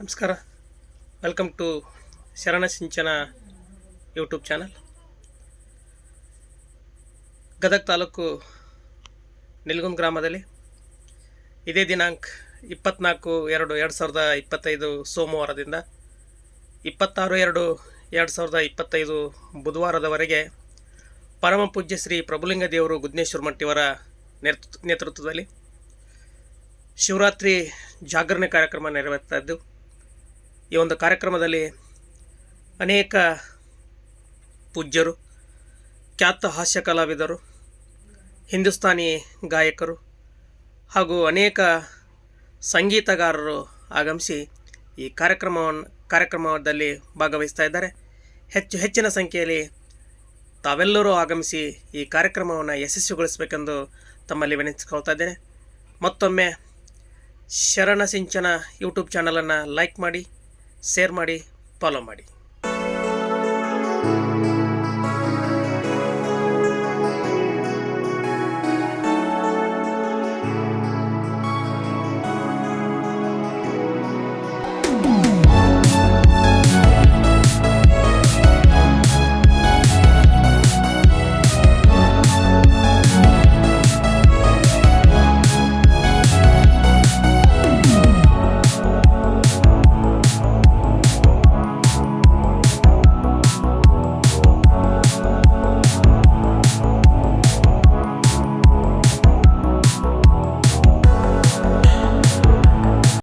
ನಮಸ್ಕಾರ. Welcome to ಶರಣ ಸಿಂಚನ YouTube channel. Gadag taluk Nilgund ಗ್ರಾಮದಲ್ಲಿ ಇದೇ ದಿನಾಂಕ 24/2/2025 ಸೋಮವಾರದಿಂದ 26/2/2025 ಬುಧವಾರದವರೆಗೆ ಪರಮ ಪೂಜ್ಯ ಶ್ರೀ ಪ್ರಭುಲಿಂಗ ದೇವರು ಗುದ್ನೇಶ್ವರ ಮಟ್ಟಿಯವರ ನೇತೃತ್ವದಲ್ಲಿ ಶಿವರಾತ್ರಿ ಜಾಗರಣೆ ಕಾರ್ಯಕ್ರಮ ನೆರವೇರ್ತಾ ಇದ್ದು, ಈ ಒಂದು ಕಾರ್ಯಕ್ರಮದಲ್ಲಿ ಅನೇಕ ಪೂಜ್ಯರು, ಖ್ಯಾತ ಹಾಸ್ಯ ಕಲಾವಿದರು, ಹಿಂದೂಸ್ತಾನಿ ಗಾಯಕರು ಹಾಗೂ ಅನೇಕ ಸಂಗೀತಗಾರರು ಆಗಮಿಸಿ ಈ ಕಾರ್ಯಕ್ರಮದಲ್ಲಿ ಭಾಗವಹಿಸ್ತಾ ಇದ್ದಾರೆ. ಹೆಚ್ಚಿನ ಸಂಖ್ಯೆಯಲ್ಲಿ ತಾವೆಲ್ಲರೂ ಆಗಮಿಸಿ ಈ ಕಾರ್ಯಕ್ರಮವನ್ನು ಯಶಸ್ವಿಗೊಳಿಸಬೇಕೆಂದು ತಮ್ಮಲ್ಲಿ ವಿನಂತಿಸಿಕೊಳ್ತಾ ಇದ್ದೇನೆ. ಮತ್ತೊಮ್ಮೆ ಶರಣ ಸಿಂಚನ ಯೂಟ್ಯೂಬ್ ಚಾನಲನ್ನು ಲೈಕ್ ಮಾಡಿ, ಶೇರ್ ಮಾಡಿ, ಫಾಲೋ ಮಾಡಿ.